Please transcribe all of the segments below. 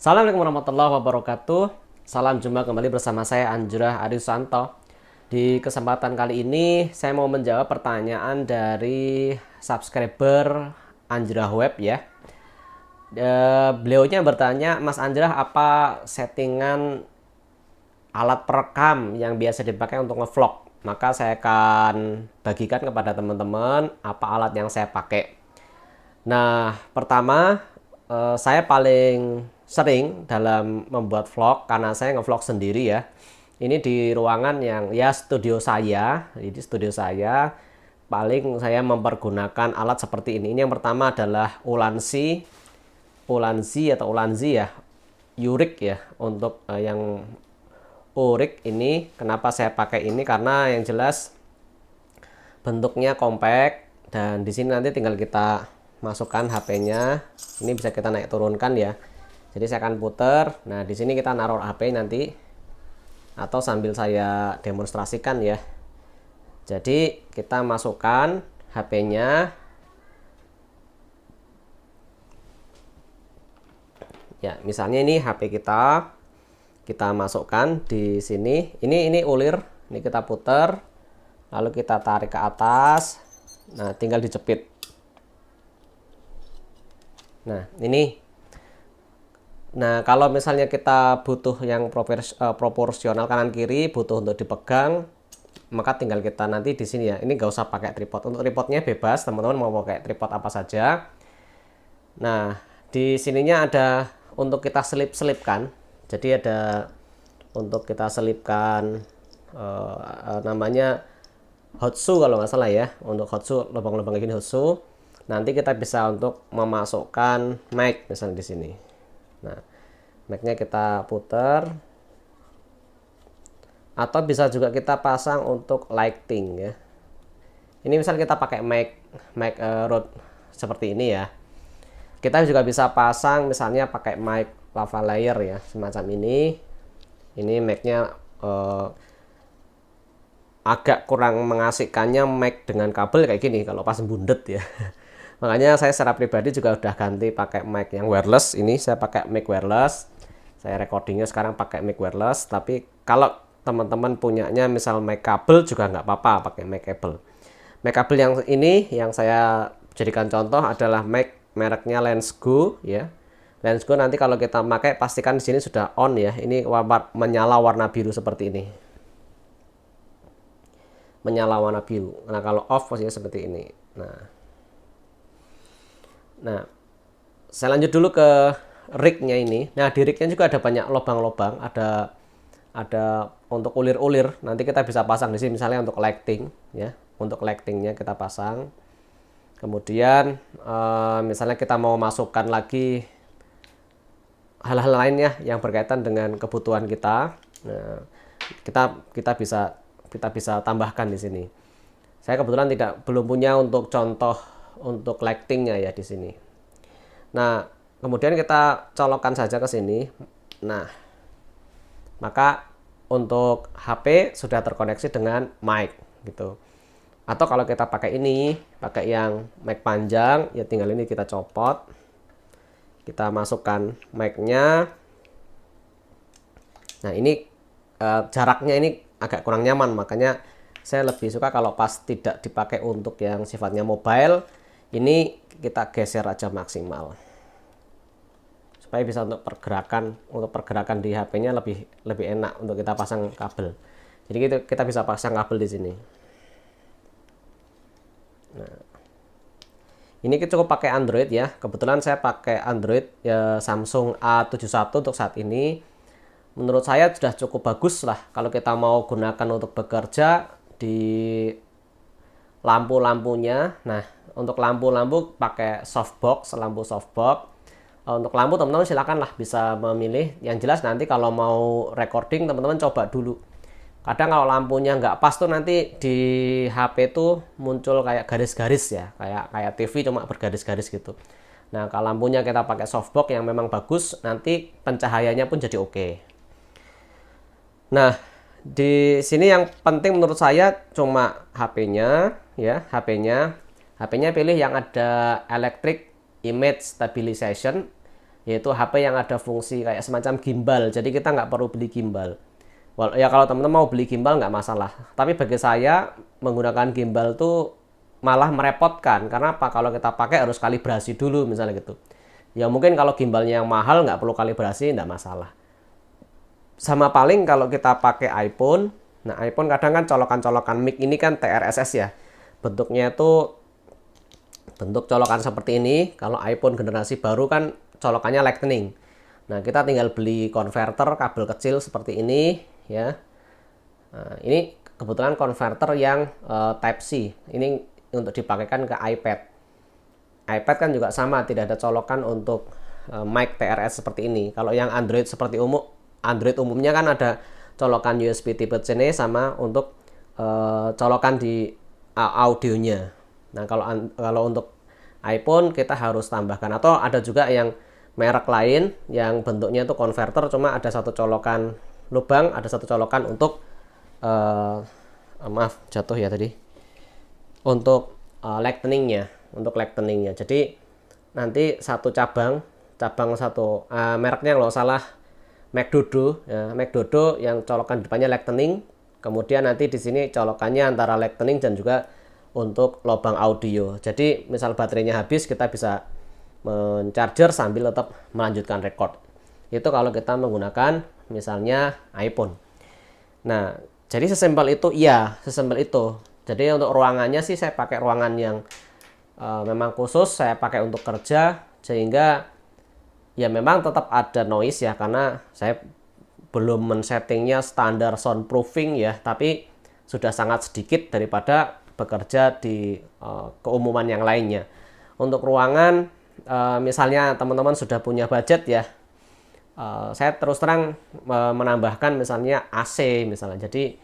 Assalamualaikum warahmatullahi wabarakatuh. Salam jumpa kembali bersama saya Anjurah Arisanto. Di kesempatan kali ini saya mau menjawab pertanyaan dari subscriber Anjurah Web ya. Beliaunya bertanya, Mas Anjurah, apa settingan alat perekam yang biasa dipakai untuk ngevlog? Maka saya akan bagikan kepada teman-teman apa alat yang saya pakai. Nah, pertama, saya paling sering dalam membuat vlog karena saya ngevlog sendiri ya. Ini di ruangan yang ya studio saya. Jadi studio saya paling saya mempergunakan alat seperti ini. Ini yang pertama adalah Ulanzi atau Ulanzi ya. Urik ya untuk yang Urik ini. Kenapa saya pakai ini? Karena yang jelas bentuknya compact dan di sini nanti tinggal kita masukkan HP-nya. Ini bisa kita naik turunkan ya. Jadi saya akan putar. Nah, di sini kita naruh HP nanti atau sambil saya demonstrasikan ya. Jadi kita masukkan HP-nya. Ya, misalnya ini HP kita masukkan di sini. Ini ulir. Ini kita putar. Lalu kita tarik ke atas. Nah, tinggal dijepit. Nah, ini. Nah, kalau misalnya kita butuh yang proporsional kanan kiri, butuh untuk dipegang, maka tinggal kita nanti di sini ya. Ini nggak usah pakai tripod. Untuk tripodnya bebas, teman-teman mau pakai tripod apa saja. Nah, di sininya ada untuk kita selip-selipkan. Jadi ada untuk kita selipkan namanya hot shoe kalau nggak salah ya. Untuk hot shoe, lubang-lubang kayak gini hot shoe. Nanti kita bisa untuk memasukkan mic misalnya di sini. Nah, mic-nya kita putar. Atau bisa juga kita pasang untuk lighting ya. Ini misal kita pakai mic Rode seperti ini ya. Kita juga bisa pasang misalnya pakai mic lavalier ya, semacam ini. Ini mic-nya agak kurang mengasihkannya mic dengan kabel kayak gini kalau pas bundet ya. Makanya saya secara pribadi juga udah ganti pakai mic yang wireless. Ini saya pakai mic wireless. Saya recordingnya sekarang pakai mic wireless. Tapi kalau teman-teman punyanya misal mic kabel juga nggak apa-apa pakai mic kabel. Mic kabel yang ini yang saya jadikan contoh adalah mic mereknya Lensgo ya. Lensgo nanti kalau kita pakai pastikan di sini sudah on ya. Ini menyala warna biru seperti ini. Menyala warna biru. Nah, kalau off posisinya seperti ini. Nah, saya lanjut dulu ke rig-nya ini. Nah, di rig-nya juga ada banyak lubang-lubang, ada untuk ulir-ulir. Nanti kita bisa pasang di sini misalnya untuk lighting ya. Untuk lightingnya kita pasang. Kemudian misalnya kita mau masukkan lagi hal-hal lainnya yang berkaitan dengan kebutuhan kita. Nah, kita bisa tambahkan di sini. Saya kebetulan belum punya untuk contoh untuk lightingnya ya di sini. Nah, kemudian kita colokkan saja ke sini. Nah, maka untuk HP sudah terkoneksi dengan mic gitu. Atau kalau kita pakai ini, pakai yang mic panjang, ya tinggal ini kita copot. Kita masukkan mic-nya. Nah, ini jaraknya ini agak kurang nyaman, makanya saya lebih suka kalau pas tidak dipakai untuk yang sifatnya mobile, ini kita geser aja maksimal. Supaya bisa untuk pergerakan di HP-nya lebih enak untuk kita pasang kabel. Jadi kita bisa pasang kabel di sini. Nah, ini kita cukup pakai Android ya. Kebetulan saya pakai Android ya, Samsung A71 untuk saat ini. Menurut saya sudah cukup bagus lah kalau kita mau gunakan untuk bekerja di lampu-lampunya. Nah, untuk lampu-lampu pakai lampu softbox. Untuk lampu teman-teman silakan lah bisa memilih. Yang jelas nanti kalau mau recording teman-teman coba dulu. Kadang kalau lampunya nggak pas tuh nanti di HP tuh muncul kayak garis-garis ya, kayak TV cuma bergaris-garis gitu. Nah, kalau lampunya kita pakai softbox yang memang bagus, nanti pencahayaannya pun jadi oke. Nah, di sini yang penting menurut saya cuma HP-nya ya, HP-nya pilih yang ada electric image stabilization. yaitu HP yang ada fungsi kayak semacam gimbal. Jadi kita nggak perlu beli gimbal. Ya kalau teman-teman mau beli gimbal nggak masalah. Tapi bagi saya menggunakan gimbal tuh malah merepotkan. Karena apa? Kalau kita pakai harus kalibrasi dulu misalnya gitu. Ya mungkin kalau gimbalnya yang mahal nggak perlu kalibrasi, nggak masalah. Sama paling kalau kita pakai iPhone, nah iPhone kadang kan colokan-colokan mic ini kan TRSS ya. Bentuknya itu bentuk colokan seperti ini. Kalau iPhone generasi baru kan colokannya Lightning. Nah kita tinggal beli konverter kabel kecil seperti ini ya. Nah, ini kebetulan konverter yang Type C. Ini untuk dipakaikan ke iPad. iPad kan juga sama, tidak ada colokan untuk mic TRS seperti ini. Kalau yang Android seperti Android umumnya kan ada colokan USB tipe C sama untuk colokan di audionya. Nah, kalau untuk iPhone kita harus tambahkan, atau ada juga yang merek lain yang bentuknya itu konverter cuma ada satu colokan lubang, ada satu colokan untuk maaf jatuh ya tadi. Untuk lightningnya. Jadi nanti satu cabang satu mereknya kalau salah McDodo ya, McDodo yang colokan depannya lightning. Kemudian nanti di sini colokannya antara lightning dan juga untuk lubang audio. Jadi misal baterainya habis kita bisa mencharger sambil tetap melanjutkan record. Itu kalau kita menggunakan misalnya iPhone. Nah, jadi sesimpel itu, iya, sesimpel itu. Jadi untuk ruangannya sih saya pakai ruangan yang memang khusus saya pakai untuk kerja, sehingga ya memang tetap ada noise ya, karena saya belum men-settingnya standar soundproofing ya, tapi sudah sangat sedikit daripada bekerja di keumuman yang lainnya. Untuk ruangan, misalnya teman-teman sudah punya budget ya, saya terus terang menambahkan misalnya AC misalnya. Jadi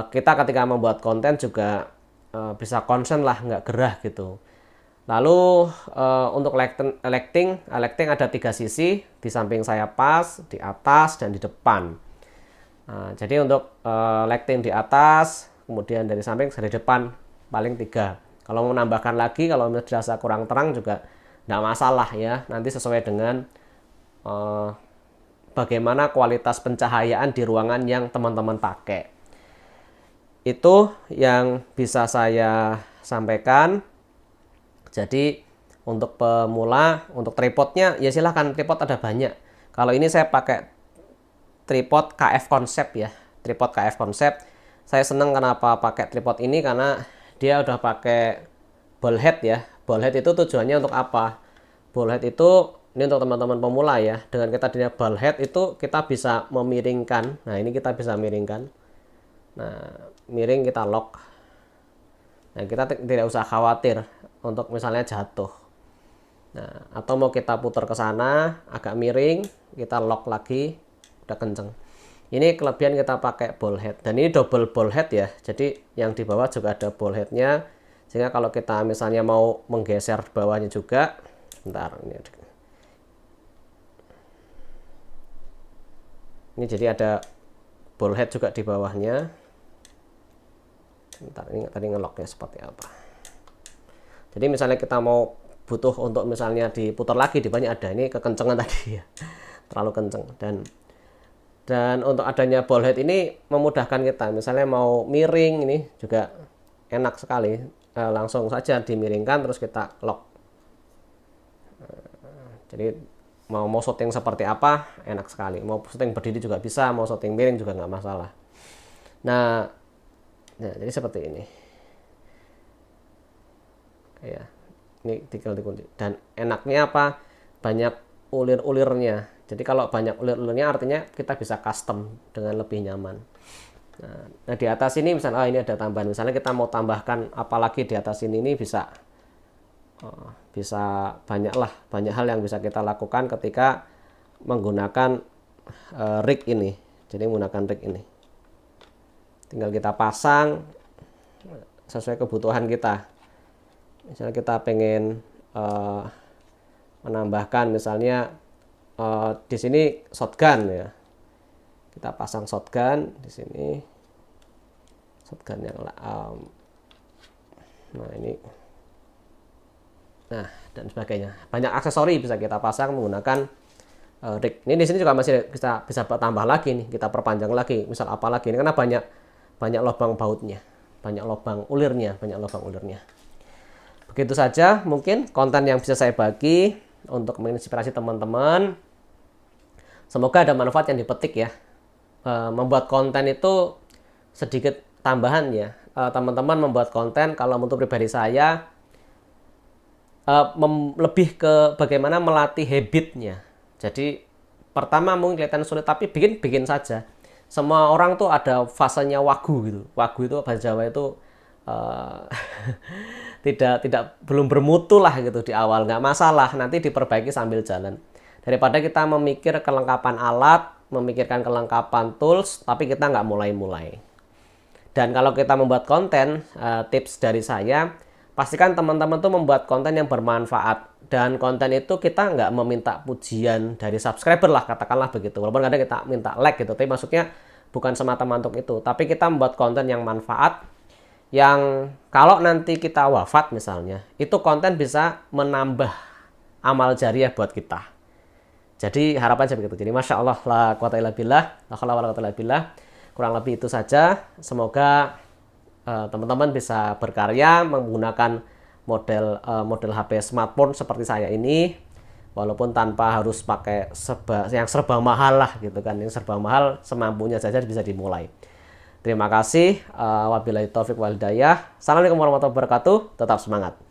kita ketika membuat konten juga bisa konsen lah, nggak gerah gitu. Lalu untuk lighting ada 3 sisi, di samping saya pas, di atas, dan di depan. Nah, jadi untuk lighting di atas, kemudian dari samping, dari depan, paling 3. Kalau mau menambahkan lagi, kalau dirasa kurang terang juga nggak masalah ya. Nanti sesuai dengan bagaimana kualitas pencahayaan di ruangan yang teman-teman pakai. Itu yang bisa saya sampaikan. Jadi untuk pemula, untuk tripodnya ya silahkan, tripod ada banyak. Kalau ini saya pakai tripod KF Concept ya, tripod KF Concept. Saya senang kenapa pakai tripod ini, karena dia udah pakai ball head ya. Ball head itu tujuannya untuk apa? Ball head itu ini untuk teman-teman pemula ya. Dengan kita punya ball head itu kita bisa memiringkan. Nah ini kita bisa miringkan. Nah miring kita lock. Nah kita tidak usah khawatir untuk misalnya jatuh. Nah, atau mau kita putar ke sana agak miring, kita lock lagi, udah kenceng. Ini kelebihan kita pakai ball head, dan ini double ball head ya. Jadi yang di bawah juga ada ball headnya, sehingga kalau kita misalnya mau menggeser bawahnya juga, bentar ini jadi ada ball head juga di bawahnya. Bentar, ini tadi ngelocknya seperti apa. Jadi misalnya kita mau butuh untuk misalnya diputar lagi, di banyak ada, ini kekencengan tadi ya, terlalu kenceng. Dan untuk adanya ball head ini memudahkan kita, misalnya mau miring ini juga enak sekali, langsung saja dimiringkan terus kita lock. Jadi mau shooting seperti apa enak sekali, mau shooting berdiri juga bisa, mau shooting miring juga nggak masalah. Nah jadi seperti ini ya, ini tinggal dikunci. Dan enaknya apa, banyak ulir-ulirnya. Jadi kalau banyak ulir-ulirnya artinya kita bisa custom dengan lebih nyaman. Nah di atas ini misalnya ini ada tambahan, misalnya kita mau tambahkan apalagi di atas ini bisa banyak hal yang bisa kita lakukan ketika menggunakan rig ini. Jadi menggunakan rig ini tinggal kita pasang sesuai kebutuhan kita. Misalnya kita pengen menambahkan misalnya di sini shotgun ya, kita pasang shotgun di sini, shotgun yang nah ini Nah, dan sebagainya. Banyak aksesori bisa kita pasang menggunakan rig. Ini di sini juga masih bisa tambah lagi nih, kita perpanjang lagi. Misal apa lagi? Ini karena banyak lubang bautnya, banyak lubang ulirnya. Begitu saja mungkin konten yang bisa saya bagi untuk menginspirasi teman-teman. Semoga ada manfaat yang dipetik ya. Membuat konten itu sedikit tambahan ya. Teman-teman membuat konten, kalau untuk pribadi saya lebih ke bagaimana melatih habitnya. Jadi pertama mungkin kelihatan sulit, tapi bikin saja. Semua orang tuh ada fasenya wagu gitu. Wagu itu bahasa Jawa itu uh, tidak belum bermutu lah gitu di awal, nggak masalah, nanti diperbaiki sambil jalan. Daripada kita memikir kelengkapan alat, memikirkan kelengkapan tools, tapi kita nggak mulai-mulai. Dan kalau kita membuat konten, tips dari saya, pastikan teman-teman tuh membuat konten yang bermanfaat. Dan konten itu kita nggak meminta pujian dari subscriber lah, katakanlah begitu. Walaupun kadang kita minta like gitu, tapi maksudnya bukan semata-mata untuk itu. Tapi kita membuat konten yang manfaat, yang kalau nanti kita wafat misalnya, itu konten bisa menambah amal jariah buat kita. Jadi harapan saya begitu. Jadi masya Allah, la quwata illa billah, la haula wala quwata illa billah. Kurang lebih itu saja. Semoga teman-teman bisa berkarya menggunakan model HP smartphone seperti saya ini, walaupun tanpa harus pakai yang serba mahal lah gitu kan. Yang serba mahal semampunya saja bisa dimulai. Terima kasih. Wabillahi taufik wal hidayah. Assalamualaikum warahmatullahi wabarakatuh. Tetap semangat.